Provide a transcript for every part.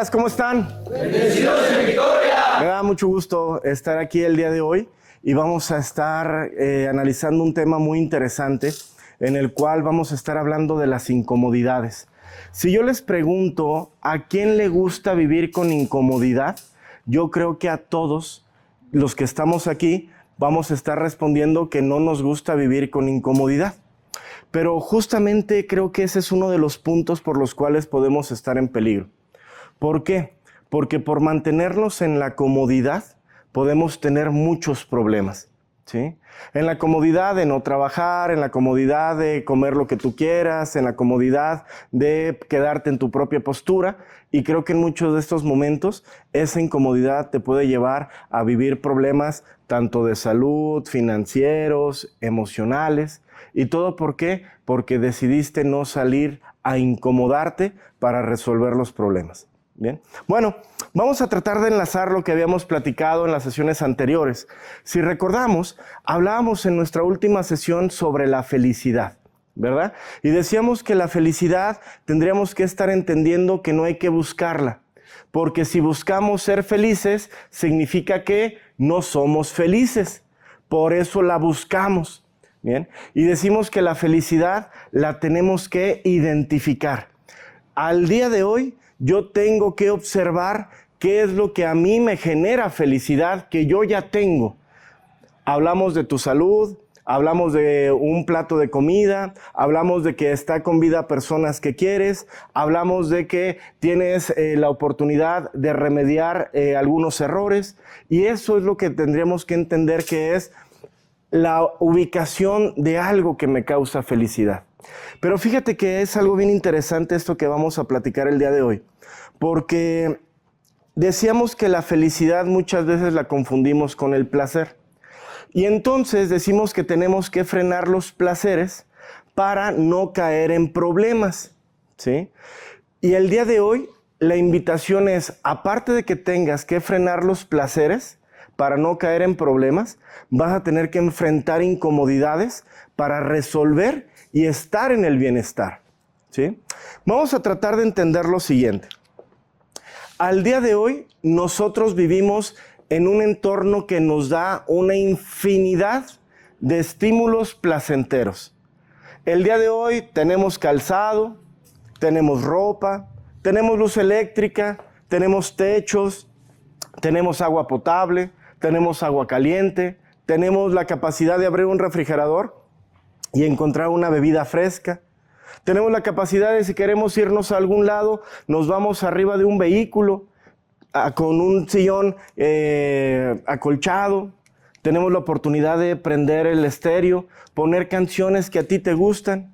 días, ¿cómo están? ¡Bendecidos en victoria! Me da mucho gusto estar aquí el día de hoy y vamos a estar analizando un tema muy interesante en el cual vamos a estar hablando de las incomodidades. Si yo les pregunto a quién le gusta vivir con incomodidad, yo creo que a todos los que estamos aquí vamos a estar respondiendo que no nos gusta vivir con incomodidad. Pero justamente creo que ese es uno de los puntos por los cuales podemos estar en peligro. ¿Por qué? Porque por mantenernos en la comodidad podemos tener muchos problemas, ¿sí? En la comodidad de no trabajar, en la comodidad de comer lo que tú quieras, en la comodidad de quedarte en tu propia postura. Y creo que en muchos de estos momentos esa incomodidad te puede llevar a vivir problemas tanto de salud, financieros, emocionales. ¿Y todo por qué? Porque decidiste no salir a incomodarte para resolver los problemas. Bien, bueno, vamos a tratar de enlazar lo que habíamos platicado en las sesiones anteriores. Si recordamos, hablábamos en nuestra última sesión sobre la felicidad, ¿verdad? Y decíamos que la felicidad tendríamos que estar entendiendo que no hay que buscarla, porque si buscamos ser felices, significa que no somos felices, por eso la buscamos. Bien, y decimos que la felicidad la tenemos que identificar. Al día de hoy, yo tengo que observar qué es lo que a mí me genera felicidad que yo ya tengo. Hablamos de tu salud, hablamos de un plato de comida, hablamos de que está con vida personas que quieres, hablamos de que tienes la oportunidad de remediar algunos errores, y eso es lo que tendríamos que entender que es la ubicación de algo que me causa felicidad. Pero fíjate que es algo bien interesante esto que vamos a platicar el día de hoy, porque decíamos que la felicidad muchas veces la confundimos con el placer. Y entonces decimos que tenemos que frenar los placeres para no caer en problemas, ¿sí? Y el día de hoy la invitación es, aparte de que tengas que frenar los placeres para no caer en problemas, vas a tener que enfrentar incomodidades para resolver y estar en el bienestar, ¿sí? Vamos a tratar de entender lo siguiente. Al día de hoy, nosotros vivimos en un entorno que nos da una infinidad de estímulos placenteros. El día de hoy tenemos calzado, tenemos ropa, tenemos luz eléctrica, tenemos techos, tenemos agua potable, tenemos agua caliente, tenemos la capacidad de abrir un refrigerador y encontrar una bebida fresca. Tenemos la capacidad de, si queremos irnos a algún lado, nos vamos arriba de un vehículo con un sillón acolchado. Tenemos la oportunidad de prender el estéreo, poner canciones que a ti te gustan,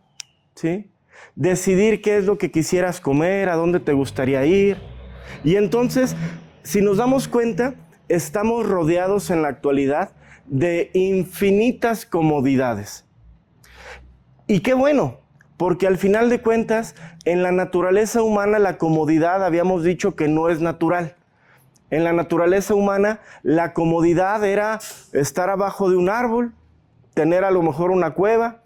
¿sí? Decidir qué es lo que quisieras comer, a dónde te gustaría ir. Y entonces, si nos damos cuenta, estamos rodeados en la actualidad de infinitas comodidades. Y qué bueno, porque al final de cuentas, en la naturaleza humana la comodidad habíamos dicho que no es natural. En la naturaleza humana la comodidad era estar abajo de un árbol, tener a lo mejor una cueva,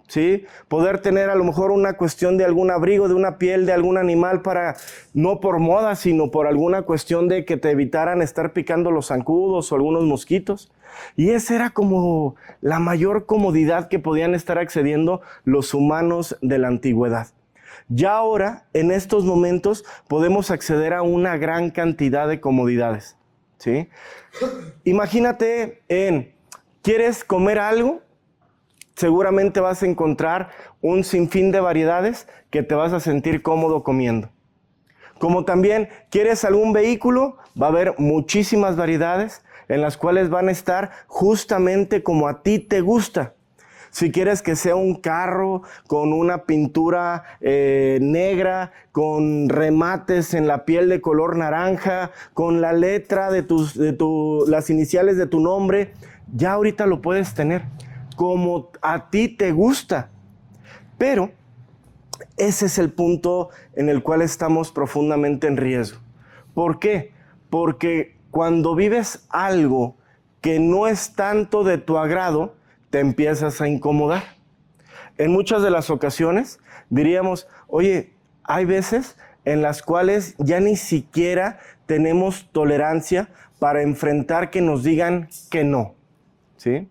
¿sí? Poder tener a lo mejor una cuestión de algún abrigo, de una piel de algún animal para, no por moda, sino por alguna cuestión de que te evitaran estar picando los zancudos o algunos mosquitos. Y esa era como la mayor comodidad que podían estar accediendo los humanos de la antigüedad. Ya ahora, en estos momentos, podemos acceder a una gran cantidad de comodidades, ¿sí? Imagínate ¿quieres comer algo? Seguramente vas a encontrar un sinfín de variedades que te vas a sentir cómodo comiendo. Como también, ¿quieres algún vehículo? Va a haber muchísimas variedades en las cuales van a estar justamente como a ti te gusta. Si quieres que sea un carro con una pintura negra, con remates en la piel de color naranja, con la letra de las iniciales de tu nombre, ya ahorita lo puedes tener como a ti te gusta. Pero ese es el punto en el cual estamos profundamente en riesgo. ¿Por qué? Porque cuando vives algo que no es tanto de tu agrado, te empiezas a incomodar. En muchas de las ocasiones diríamos, oye, hay veces en las cuales ya ni siquiera tenemos tolerancia para enfrentar que nos digan que no, ¿sí?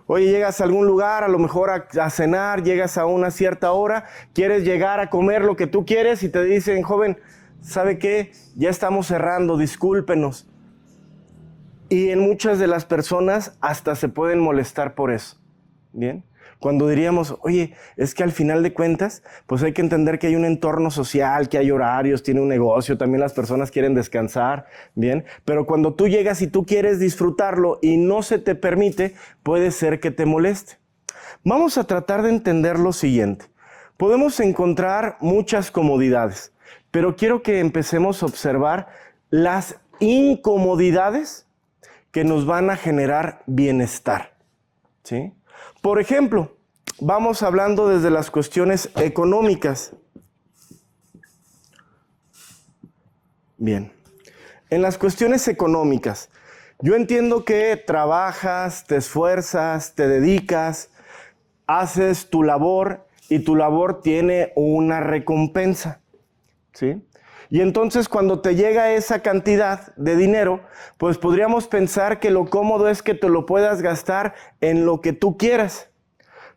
Oye, llegas a algún lugar, a lo mejor a cenar, llegas a una cierta hora, quieres llegar a comer lo que tú quieres y te dicen, joven, ¿sabe qué? Ya estamos cerrando, discúlpenos. Y en muchas de las personas hasta se pueden molestar por eso, ¿bien? Cuando diríamos, oye, es que al final de cuentas, pues hay que entender que hay un entorno social, que hay horarios, tiene un negocio, también las personas quieren descansar, ¿bien? Pero cuando tú llegas y tú quieres disfrutarlo y no se te permite, puede ser que te moleste. Vamos a tratar de entender lo siguiente. Podemos encontrar muchas comodidades, pero quiero que empecemos a observar las incomodidades que nos van a generar bienestar, ¿sí? Por ejemplo, vamos hablando desde las cuestiones económicas. Bien, en las cuestiones económicas, yo entiendo que trabajas, te esfuerzas, te dedicas, haces tu labor y tu labor tiene una recompensa, ¿sí? Y entonces cuando te llega esa cantidad de dinero, pues podríamos pensar que lo cómodo es que te lo puedas gastar en lo que tú quieras.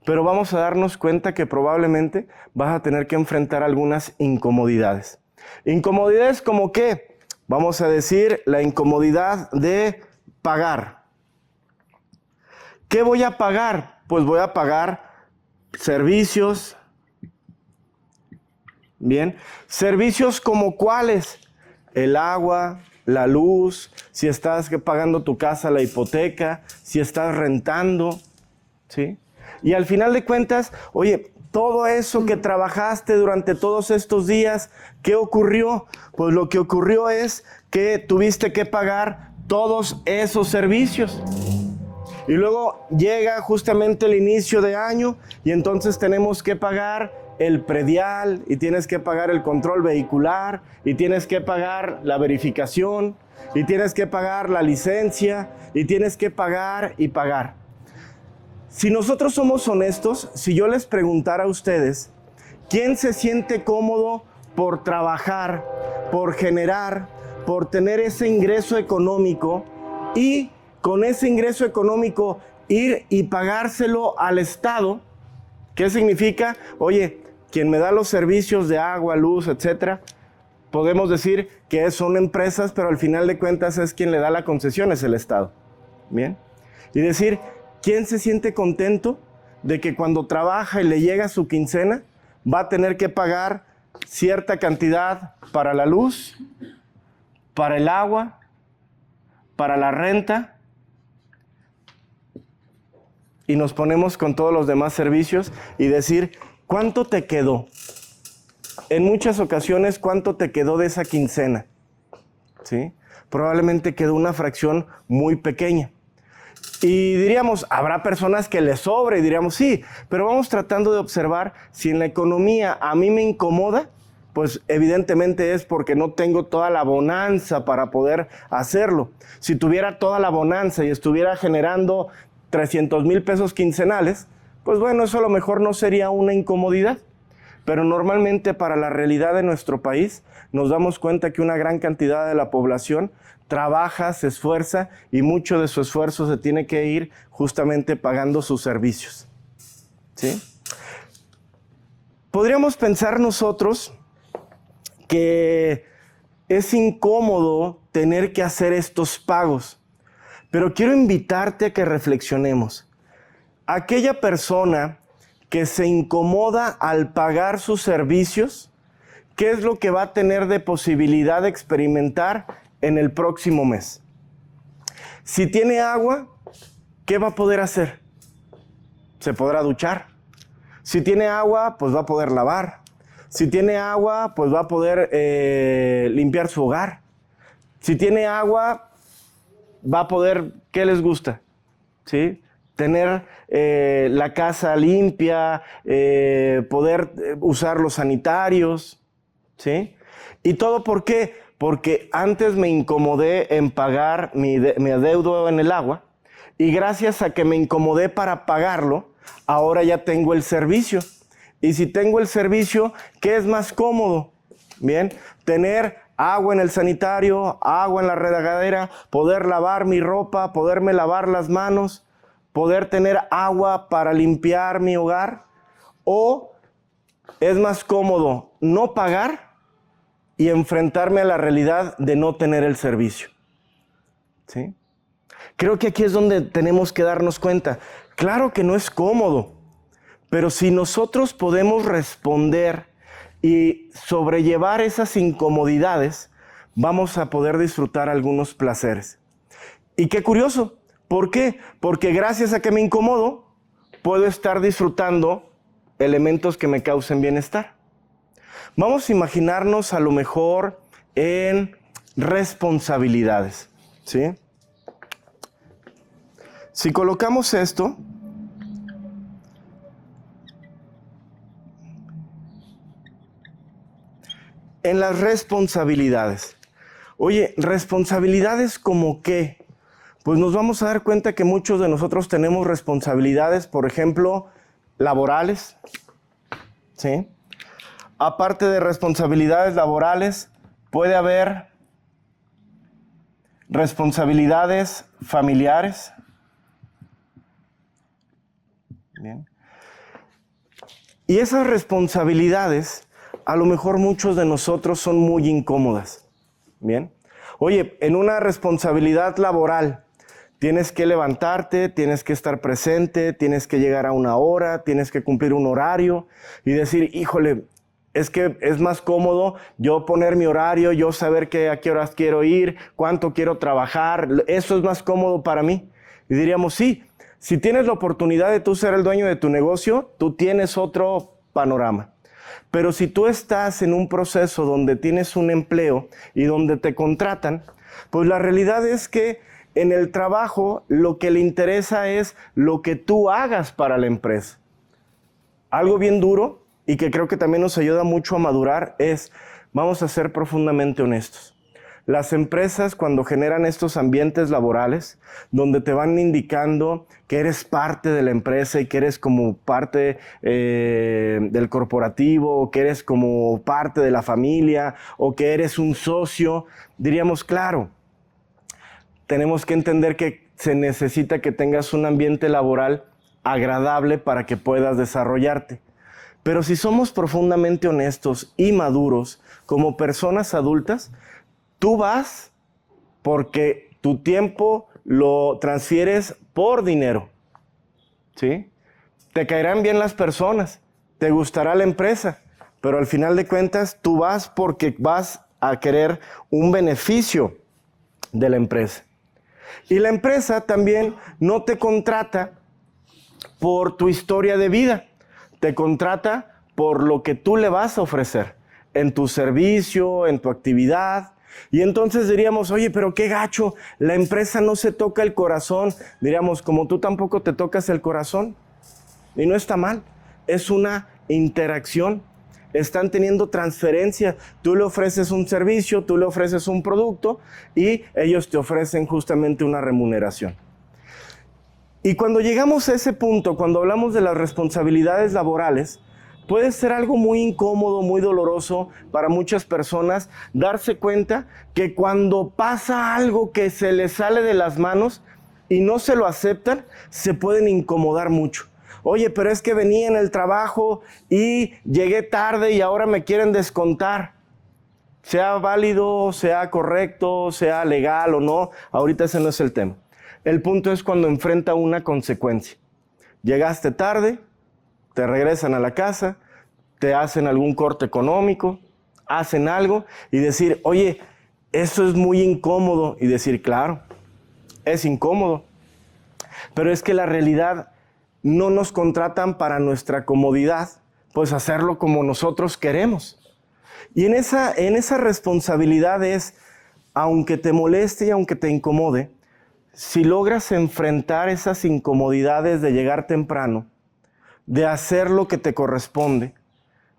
Pero vamos a darnos cuenta que probablemente vas a tener que enfrentar algunas incomodidades. ¿Incomodidades como qué? Vamos a decir la incomodidad de pagar. ¿Qué voy a pagar? Pues voy a pagar servicios. Bien, servicios como cuáles, el agua, la luz, si estás pagando tu casa, la hipoteca, si estás rentando, ¿sí? Y al final de cuentas, oye, todo eso que trabajaste durante todos estos días, ¿qué ocurrió? Pues lo que ocurrió es que tuviste que pagar todos esos servicios. Y luego llega justamente el inicio de año y entonces tenemos que pagar el predial y tienes que pagar el control vehicular y tienes que pagar la verificación y tienes que pagar la licencia y tienes que pagar y pagar. Si nosotros somos honestos, si yo les preguntara a ustedes, ¿quién se siente cómodo por trabajar, por generar, por tener ese ingreso económico y con ese ingreso económico ir y pagárselo al Estado? ¿Qué significa? Oye, quien me da los servicios de agua, luz, etcétera, podemos decir que son empresas, pero al final de cuentas es quien le da la concesión, es el Estado. ¿Bien? Y decir, ¿quién se siente contento de que cuando trabaja y le llega su quincena, va a tener que pagar cierta cantidad para la luz, para el agua, para la renta? Y nos ponemos con todos los demás servicios y decir, ¿cuánto te quedó? En muchas ocasiones, ¿cuánto te quedó de esa quincena? ¿Sí? Probablemente quedó una fracción muy pequeña. Y diríamos, habrá personas que les sobre y diríamos, sí, pero vamos tratando de observar si en la economía a mí me incomoda, pues evidentemente es porque no tengo toda la bonanza para poder hacerlo. Si tuviera toda la bonanza y estuviera generando 300,000 pesos quincenales, pues bueno, eso a lo mejor no sería una incomodidad. Pero normalmente para la realidad de nuestro país nos damos cuenta que una gran cantidad de la población trabaja, se esfuerza y mucho de su esfuerzo se tiene que ir justamente pagando sus servicios. ¿Sí? Podríamos pensar nosotros que es incómodo tener que hacer estos pagos, pero quiero invitarte a que reflexionemos. Aquella persona que se incomoda al pagar sus servicios, ¿qué es lo que va a tener de posibilidad de experimentar en el próximo mes? Si tiene agua, ¿qué va a poder hacer? Se podrá duchar. Si tiene agua, pues va a poder lavar. Si tiene agua, pues va a poder limpiar su hogar. Si tiene agua, va a poder, ¿qué les gusta? ¿Sí? Tener la casa limpia, poder usar los sanitarios, ¿sí? ¿Y todo por qué? Porque antes me incomodé en pagar mi adeudo en el agua y gracias a que me incomodé para pagarlo, ahora ya tengo el servicio. Y si tengo el servicio, ¿qué es más cómodo? Bien, tener agua en el sanitario, agua en la regadera, poder lavar mi ropa, poderme lavar las manos, poder tener agua para limpiar mi hogar. ¿O es más cómodo no pagar y enfrentarme a la realidad de no tener el servicio? ¿Sí? Creo que aquí es donde tenemos que darnos cuenta. Claro que no es cómodo, pero si nosotros podemos responder y sobrellevar esas incomodidades, vamos a poder disfrutar algunos placeres. Y qué curioso, ¿por qué? Porque gracias a que me incomodo, puedo estar disfrutando elementos que me causen bienestar. Vamos a imaginarnos a lo mejor en responsabilidades, ¿sí? Si colocamos esto, en las responsabilidades. Oye, ¿responsabilidades como qué? Pues nos vamos a dar cuenta que muchos de nosotros tenemos responsabilidades, por ejemplo, laborales, ¿sí? Aparte de responsabilidades laborales, puede haber responsabilidades familiares. Bien. Y esas responsabilidades, a lo mejor muchos de nosotros son muy incómodas. Bien. Oye, en una responsabilidad laboral, tienes que levantarte, tienes que estar presente, tienes que llegar a una hora, tienes que cumplir un horario y decir, híjole, es que es más cómodo yo poner mi horario, yo saber a qué horas quiero ir, cuánto quiero trabajar, eso es más cómodo para mí. Y diríamos, sí, si tienes la oportunidad de tú ser el dueño de tu negocio, tú tienes otro panorama. Pero si tú estás en un proceso donde tienes un empleo y donde te contratan, pues la realidad es que en el trabajo lo que le interesa es lo que tú hagas para la empresa. Algo bien duro y que creo que también nos ayuda mucho a madurar es, vamos a ser profundamente honestos. Las empresas cuando generan estos ambientes laborales, donde te van indicando que eres parte de la empresa y que eres como parte del corporativo, o que eres como parte de la familia, o que eres un socio, diríamos, claro, tenemos que entender que se necesita que tengas un ambiente laboral agradable para que puedas desarrollarte. Pero si somos profundamente honestos y maduros como personas adultas, tú vas porque tu tiempo lo transfieres por dinero, ¿sí? Te caerán bien las personas, te gustará la empresa, pero al final de cuentas tú vas porque vas a querer un beneficio de la empresa. Y la empresa también no te contrata por tu historia de vida, te contrata por lo que tú le vas a ofrecer en tu servicio, en tu actividad. Y entonces diríamos, oye, pero qué gacho, la empresa no se toca el corazón. Diríamos, como tú tampoco te tocas el corazón. Y no está mal, es una interacción. Están teniendo transferencia. Tú le ofreces un servicio, tú le ofreces un producto y ellos te ofrecen justamente una remuneración. Y cuando llegamos a ese punto, cuando hablamos de las responsabilidades laborales, puede ser algo muy incómodo, muy doloroso para muchas personas darse cuenta que cuando pasa algo que se les sale de las manos y no se lo aceptan, se pueden incomodar mucho. Oye, pero es que venía en el trabajo y llegué tarde y ahora me quieren descontar. Sea válido, sea correcto, sea legal o no, ahorita ese no es el tema. El punto es cuando enfrenta una consecuencia. Llegaste tarde, te regresan a la casa, te hacen algún corte económico, hacen algo y decir, oye, eso es muy incómodo. Y decir, claro, es incómodo. Pero es que la realidad no nos contratan para nuestra comodidad, pues hacerlo como nosotros queremos. Y en esa responsabilidad es, aunque te moleste y aunque te incomode, si logras enfrentar esas incomodidades de llegar temprano, de hacer lo que te corresponde,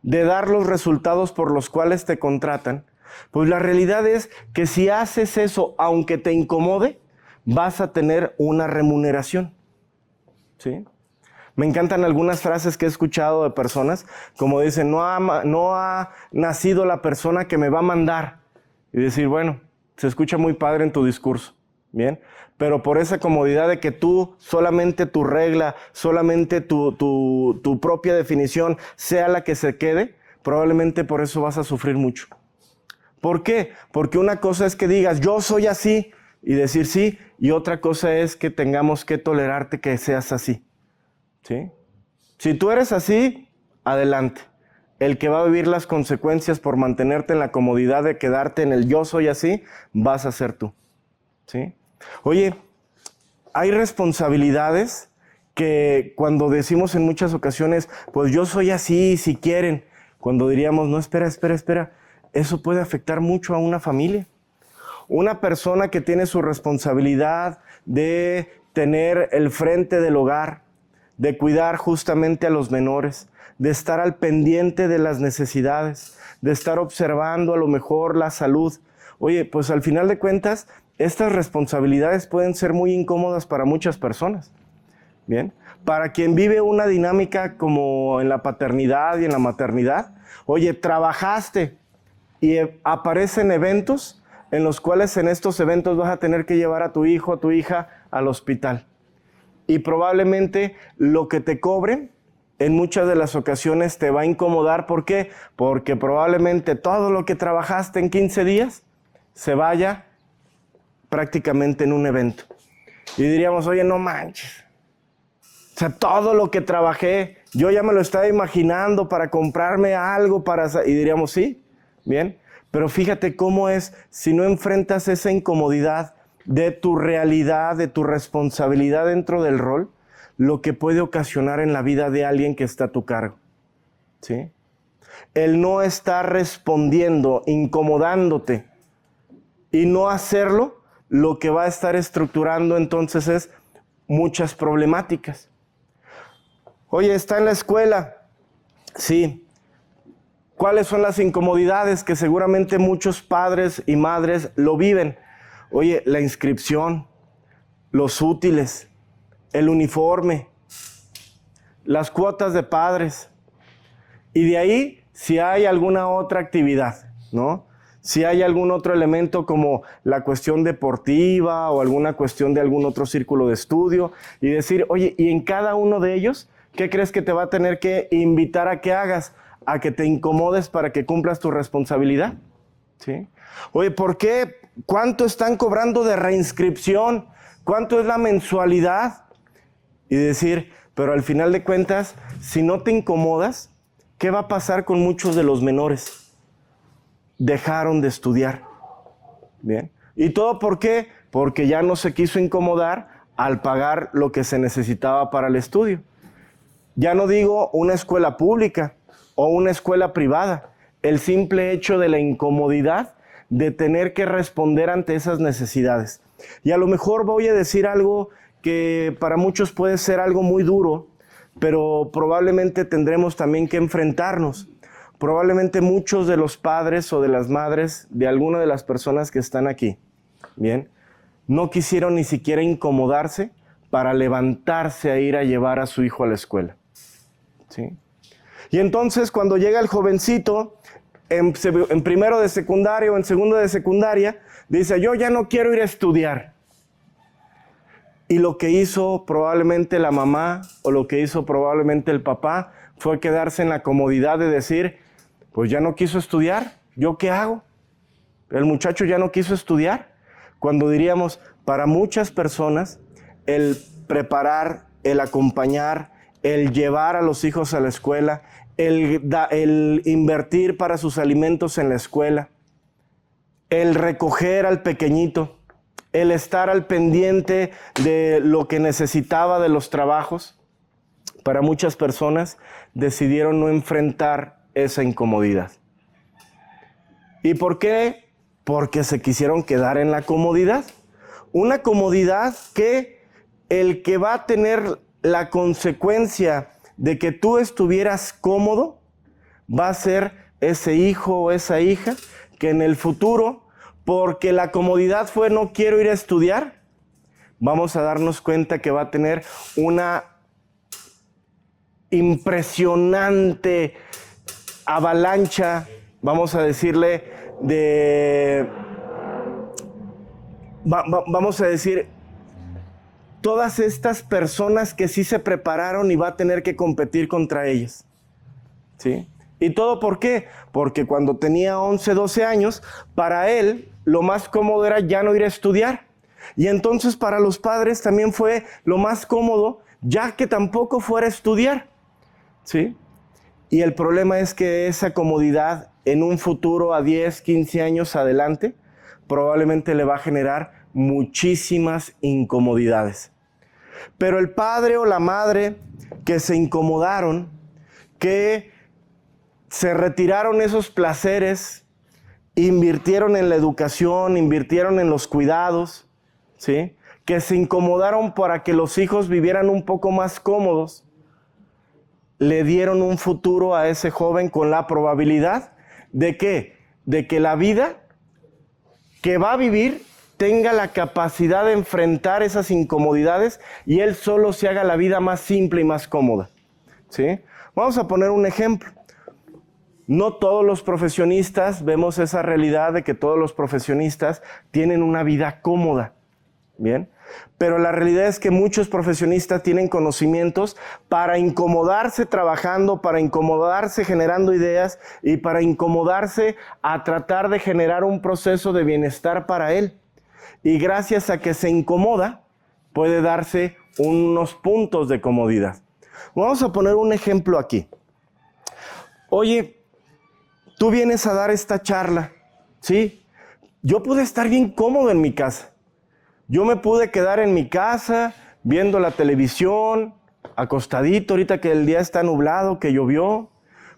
de dar los resultados por los cuales te contratan, pues la realidad es que si haces eso, aunque te incomode, vas a tener una remuneración, ¿sí? Me encantan algunas frases que he escuchado de personas, como dicen, no ha nacido la persona que me va a mandar. Y decir, bueno, se escucha muy padre en tu discurso, ¿bien? Pero por esa comodidad de que tú, solamente tu regla, solamente tu propia definición sea la que se quede, probablemente por eso vas a sufrir mucho. ¿Por qué? Porque una cosa es que digas, yo soy así, y decir sí, y otra cosa es que tengamos que tolerarte que seas así, ¿sí? Si tú eres así, adelante. El que va a vivir las consecuencias por mantenerte en la comodidad de quedarte en el yo soy así, vas a ser tú, ¿sí? Oye, hay responsabilidades que cuando decimos en muchas ocasiones, pues yo soy así, si quieren, cuando diríamos, no, espera, eso puede afectar mucho a una familia. Una persona que tiene su responsabilidad de tener el frente del hogar, de cuidar justamente a los menores, de estar al pendiente de las necesidades, de estar observando a lo mejor la salud. Oye, pues al final de cuentas, estas responsabilidades pueden ser muy incómodas para muchas personas. Bien, para quien vive una dinámica como en la paternidad y en la maternidad, oye, trabajaste y aparecen eventos en los cuales en estos eventos vas a tener que llevar a tu hijo, a tu hija al hospital. Y probablemente lo que te cobren en muchas de las ocasiones te va a incomodar. ¿Por qué? Porque probablemente todo lo que trabajaste en 15 días se vaya prácticamente en un evento. Y diríamos, oye, no manches. O sea, todo lo que trabajé, yo ya me lo estaba imaginando para comprarme algo, y diríamos, sí, bien. Pero fíjate cómo es, si no enfrentas esa incomodidad de tu realidad, de tu responsabilidad dentro del rol, lo que puede ocasionar en la vida de alguien que está a tu cargo, ¿sí? El no estar respondiendo, incomodándote y no hacerlo, lo que va a estar estructurando entonces es muchas problemáticas. Oye, está en la escuela, sí. ¿Cuáles son las incomodidades que seguramente muchos padres y madres lo viven? Oye, la inscripción, los útiles, el uniforme, las cuotas de padres. Y de ahí, si hay alguna otra actividad, ¿no? Si hay algún otro elemento como la cuestión deportiva o alguna cuestión de algún otro círculo de estudio, y decir, oye, y en cada uno de ellos, ¿qué crees que te va a tener que invitar a que hagas? A que te incomodes para que cumplas tu responsabilidad, ¿sí? Oye, ¿por qué? ¿Cuánto están cobrando de reinscripción? ¿Cuánto es la mensualidad? Y decir, pero al final de cuentas, si no te incomodas, ¿qué va a pasar con muchos de los menores? Dejaron de estudiar, ¿bien? ¿Y todo por qué? Porque ya no se quiso incomodar al pagar lo que se necesitaba para el estudio. Ya no digo una escuela pública o una escuela privada, el simple hecho de la incomodidad de tener que responder ante esas necesidades. Y a lo mejor voy a decir algo que para muchos puede ser algo muy duro, pero probablemente tendremos también que enfrentarnos. Probablemente muchos de los padres o de las madres de alguna de las personas que están aquí, bien, no quisieron ni siquiera incomodarse para levantarse a ir a llevar a su hijo a la escuela, ¿sí? Y entonces cuando llega el jovencito en primero de secundaria o en segundo de secundaria, dice, yo ya no quiero ir a estudiar. Y lo que hizo probablemente la mamá o lo que hizo probablemente el papá fue quedarse en la comodidad de decir, pues ya no quiso estudiar, ¿yo qué hago? El muchacho ya no quiso estudiar. Cuando diríamos, para muchas personas, el preparar, el acompañar, el llevar a los hijos a la escuela, el invertir para sus alimentos en la escuela, el recoger al pequeñito, el estar al pendiente de lo que necesitaba de los trabajos, para muchas personas decidieron no enfrentar esa incomodidad. ¿Y por qué? Porque se quisieron quedar en la comodidad. Una comodidad que el que va a tener la consecuencia de que tú estuvieras cómodo va a ser ese hijo o esa hija que en el futuro, porque la comodidad fue no quiero ir a estudiar, vamos a darnos cuenta que va a tener una impresionante avalancha, vamos a decirle, vamos a decir, todas estas personas que sí se prepararon y va a tener que competir contra ellas, ¿sí? ¿Y todo por qué? Porque cuando tenía 11, 12 años, para él lo más cómodo era ya no ir a estudiar. Y entonces para los padres también fue lo más cómodo, ya que tampoco fuera a estudiar, ¿sí? Y el problema es que esa comodidad en un futuro a 10, 15 años adelante, probablemente le va a generar muchísimas incomodidades. Pero el padre o la madre que se incomodaron, que se retiraron esos placeres, invirtieron en la educación, invirtieron en los cuidados, ¿sí? Que se incomodaron para que los hijos vivieran un poco más cómodos, le dieron un futuro a ese joven con la probabilidad de que la vida que va a vivir tenga la capacidad de enfrentar esas incomodidades y él solo se haga la vida más simple y más cómoda, ¿sí? Vamos a poner un ejemplo. No todos los profesionistas vemos esa realidad de que todos los profesionistas tienen una vida cómoda, ¿bien? Pero la realidad es que muchos profesionistas tienen conocimientos para incomodarse trabajando, para incomodarse generando ideas y para incomodarse a tratar de generar un proceso de bienestar para él. Y gracias a que se incomoda, puede darse unos puntos de comodidad. Vamos a poner un ejemplo aquí. Oye, tú vienes a dar esta charla, ¿sí? Yo pude estar bien cómodo en mi casa. Yo me pude quedar en mi casa viendo la televisión, acostadito, ahorita que el día está nublado, que llovió.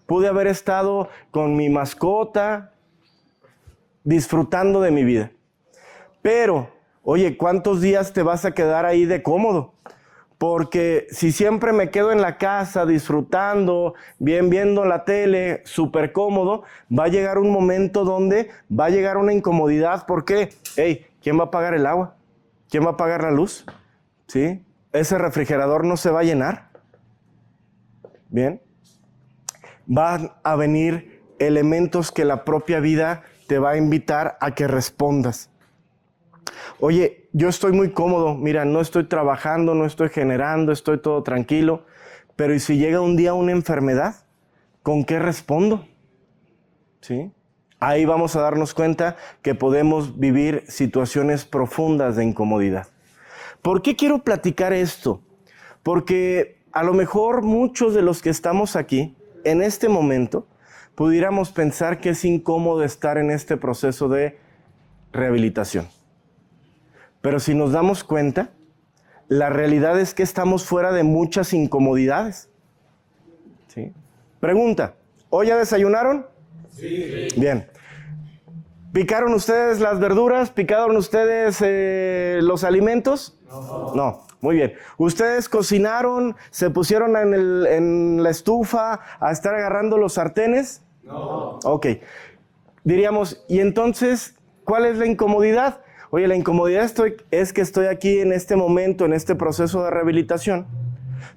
Pude haber estado con mi mascota, disfrutando de mi vida. Pero, oye, ¿cuántos días te vas a quedar ahí de cómodo? Porque si siempre me quedo en la casa disfrutando, bien viendo la tele, súper cómodo, va a llegar un momento donde va a llegar una incomodidad. ¿Por qué? Hey, ¿quién va a pagar el agua? ¿Quién va a pagar la luz? ¿Sí? ¿Ese refrigerador no se va a llenar? Bien. Van a venir elementos que la propia vida te va a invitar a que respondas. Oye, yo estoy muy cómodo, mira, no estoy trabajando, no estoy generando, estoy todo tranquilo, pero ¿y si llega un día una enfermedad? ¿Con qué respondo? ¿Sí? Ahí vamos a darnos cuenta que podemos vivir situaciones profundas de incomodidad. ¿Por qué quiero platicar esto? Porque a lo mejor muchos de los que estamos aquí, en este momento, pudiéramos pensar que es incómodo estar en este proceso de rehabilitación. Pero si nos damos cuenta, la realidad es que estamos fuera de muchas incomodidades, ¿sí? Pregunta, ¿hoy ya desayunaron? Sí. Bien. ¿Picaron ustedes las verduras? ¿Picaron ustedes los alimentos? No. No, muy bien. ¿Ustedes cocinaron? ¿Se pusieron en la estufa a estar agarrando los sartenes? No. Ok. Diríamos, ¿y entonces cuál es la incomodidad? Oye, la incomodidad es que estoy aquí en este momento, en este proceso de rehabilitación.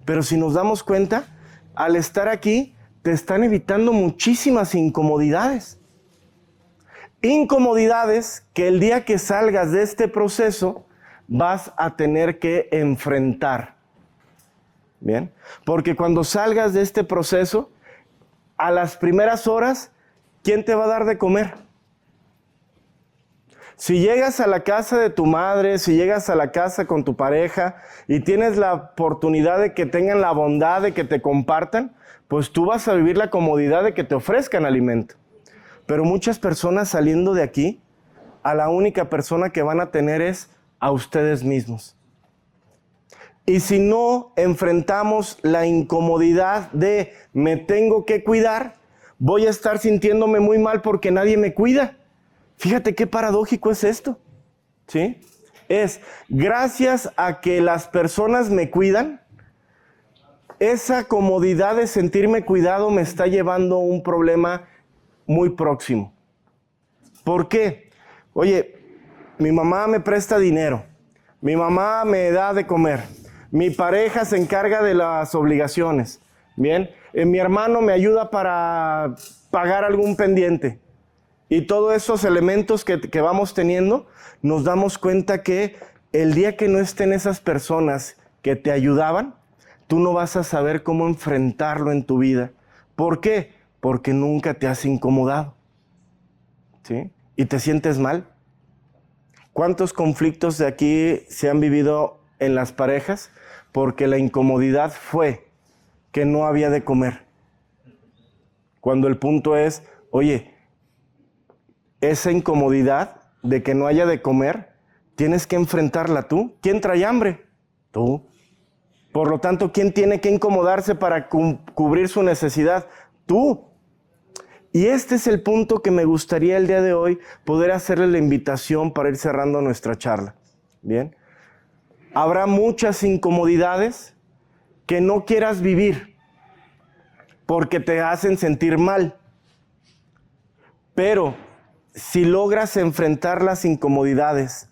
Pero si nos damos cuenta, al estar aquí, te están evitando muchísimas incomodidades. Incomodidades que el día que salgas de este proceso, vas a tener que enfrentar. ¿Bien? Porque cuando salgas de este proceso, a las primeras horas, ¿quién te va a dar de comer? Si llegas a la casa de tu madre, si llegas a la casa con tu pareja y tienes la oportunidad de que tengan la bondad de que te compartan, pues tú vas a vivir la comodidad de que te ofrezcan alimento. Pero muchas personas saliendo de aquí, a la única persona que van a tener es a ustedes mismos. Y si no enfrentamos la incomodidad de me tengo que cuidar, voy a estar sintiéndome muy mal porque nadie me cuida. Fíjate qué paradójico es esto, ¿sí? Es gracias a que las personas me cuidan, esa comodidad de sentirme cuidado me está llevando a un problema muy próximo. ¿Por qué? Oye, mi mamá me presta dinero, mi mamá me da de comer, mi pareja se encarga de las obligaciones, Bien, mi hermano me ayuda para pagar algún pendiente. Y todos esos elementos que vamos teniendo, nos damos cuenta que el día que no estén esas personas que te ayudaban, tú no vas a saber cómo enfrentarlo en tu vida. ¿Por qué? Porque nunca te has incomodado, ¿sí? Y te sientes mal. ¿Cuántos conflictos de aquí se han vivido en las parejas? Porque la incomodidad fue que no había de comer. Cuando el punto es, oye, esa incomodidad de que no haya de comer, tienes que enfrentarla tú. ¿Quién trae hambre? Tú. Por lo tanto, ¿quién tiene que incomodarse para cubrir su necesidad? Tú. Y este es el punto que me gustaría el día de hoy poder hacerle la invitación para ir cerrando nuestra charla. Bien. Habrá muchas incomodidades que no quieras vivir porque te hacen sentir mal. Pero si logras enfrentar las incomodidades,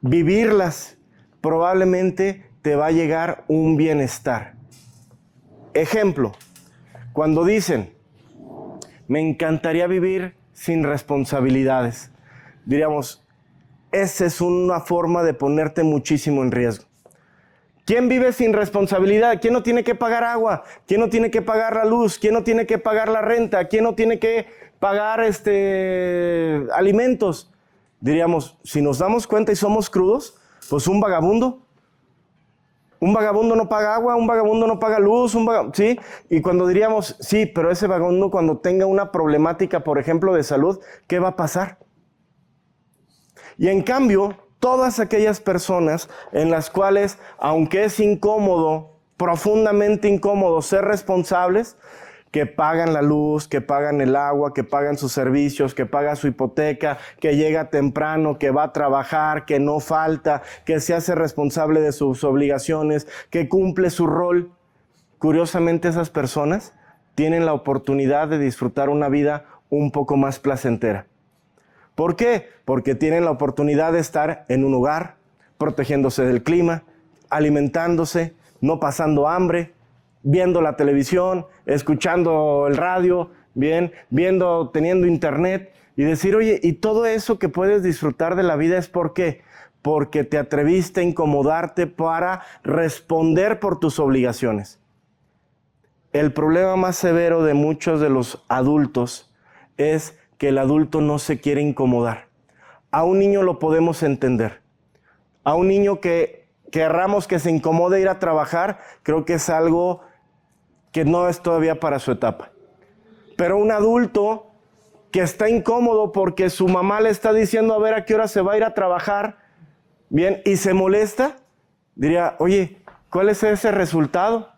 vivirlas, probablemente te va a llegar un bienestar. Ejemplo, cuando dicen, me encantaría vivir sin responsabilidades, diríamos, esa es una forma de ponerte muchísimo en riesgo. ¿Quién vive sin responsabilidad? ¿Quién no tiene que pagar agua? ¿Quién no tiene que pagar la luz? ¿Quién no tiene que pagar la renta? ¿Quién no tiene que pagar alimentos? Diríamos, si nos damos cuenta y somos crudos, pues un vagabundo. Un vagabundo no paga agua, un vagabundo no paga luz, ¿sí? Y cuando diríamos, sí, pero ese vagabundo cuando tenga una problemática, por ejemplo, de salud, ¿qué va a pasar? Y en cambio, todas aquellas personas en las cuales, aunque es incómodo, profundamente incómodo ser responsables, que pagan la luz, que pagan el agua, que pagan sus servicios, que paga su hipoteca, que llega temprano, que va a trabajar, que no falta, que se hace responsable de sus obligaciones, que cumple su rol. Curiosamente, esas personas tienen la oportunidad de disfrutar una vida un poco más placentera. ¿Por qué? Porque tienen la oportunidad de estar en un hogar, protegiéndose del clima, alimentándose, no pasando hambre, viendo la televisión, escuchando el radio, teniendo internet, y decir, oye, y todo eso que puedes disfrutar de la vida es ¿por qué? Porque te atreviste a incomodarte para responder por tus obligaciones. El problema más severo de muchos de los adultos es que el adulto no se quiere incomodar. A un niño lo podemos entender. A un niño que querramos que se incomode ir a trabajar, creo que es algo que no es todavía para su etapa. Pero un adulto que está incómodo porque su mamá le está diciendo a ver a qué hora se va a ir a trabajar, bien, y se molesta, diría, oye, ¿cuál es ese resultado?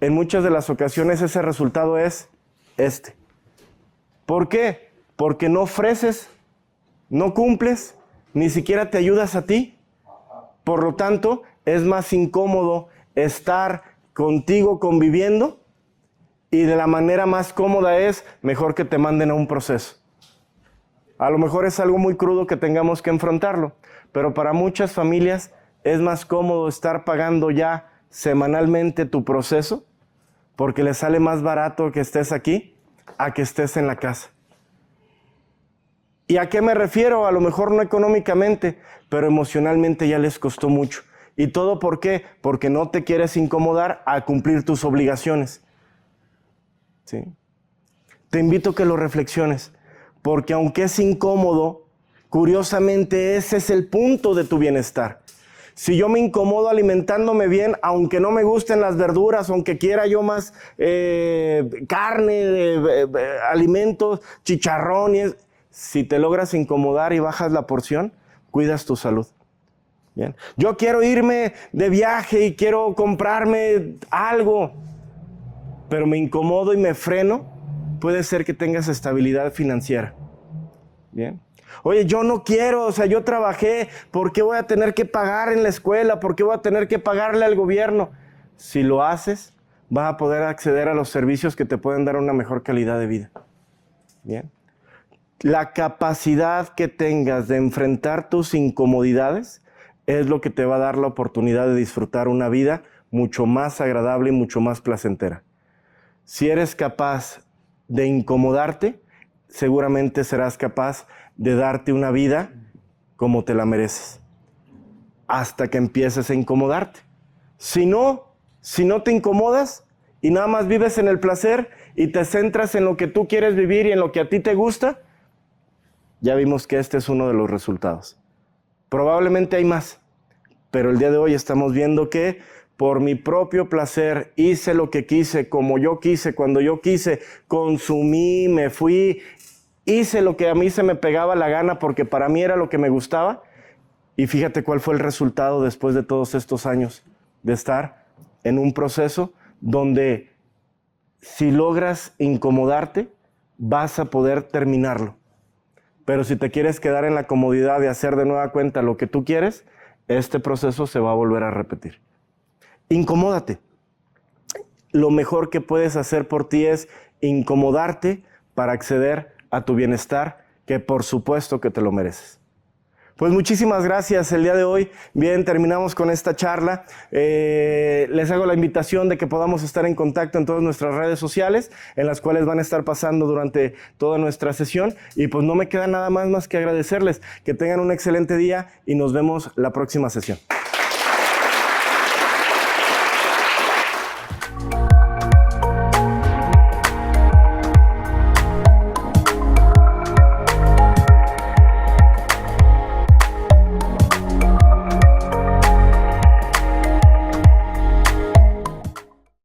En muchas de las ocasiones ese resultado es este. ¿Por qué? Porque no ofreces, no cumples, ni siquiera te ayudas a ti. Por lo tanto, es más incómodo estar contigo conviviendo, y de la manera más cómoda es mejor que te manden a un proceso. A lo mejor es algo muy crudo que tengamos que enfrentarlo, pero para muchas familias es más cómodo estar pagando ya semanalmente tu proceso, porque les sale más barato que estés aquí a que estés en la casa. ¿Y a qué me refiero? A lo mejor no económicamente, pero emocionalmente ya les costó mucho. ¿Y todo por qué? Porque no te quieres incomodar a cumplir tus obligaciones. ¿Sí? Te invito a que lo reflexiones, porque aunque es incómodo, curiosamente ese es el punto de tu bienestar. Si yo me incomodo alimentándome bien, aunque no me gusten las verduras, aunque quiera yo más carne, alimentos, chicharrón, si te logras incomodar y bajas la porción, cuidas tu salud. Bien. Yo quiero irme de viaje y quiero comprarme algo, pero me incomodo y me freno, puede ser que tengas estabilidad financiera. Bien. Oye, yo no quiero, yo trabajé, ¿por qué voy a tener que pagar en la escuela? ¿Por qué voy a tener que pagarle al gobierno? Si lo haces, vas a poder acceder a los servicios que te pueden dar una mejor calidad de vida. Bien. La capacidad que tengas de enfrentar tus incomodidades es lo que te va a dar la oportunidad de disfrutar una vida mucho más agradable y mucho más placentera. si eres capaz de incomodarte, seguramente serás capaz de darte una vida como te la mereces, hasta que empieces a incomodarte. Si no te incomodas y nada más vives en el placer y te centras en lo que tú quieres vivir y en lo que a ti te gusta, ya vimos que este es uno de los resultados. Probablemente hay más, pero el día de hoy estamos viendo que por mi propio placer hice lo que quise, como yo quise, cuando yo quise, consumí, me fui, hice lo que a mí se me pegaba la gana porque para mí era lo que me gustaba. Y fíjate cuál fue el resultado después de todos estos años de estar en un proceso donde si logras incomodarte, vas a poder terminarlo. Pero si te quieres quedar en la comodidad de hacer de nueva cuenta lo que tú quieres, este proceso se va a volver a repetir. Incomódate. Lo mejor que puedes hacer por ti es incomodarte para acceder a tu bienestar, que por supuesto que te lo mereces. Pues muchísimas gracias el día de hoy. Bien, terminamos con esta charla. Les hago la invitación de que podamos estar en contacto en todas nuestras redes sociales, en las cuales van a estar pasando durante toda nuestra sesión. Y pues no me queda nada más que agradecerles. Que tengan un excelente día y nos vemos la próxima sesión.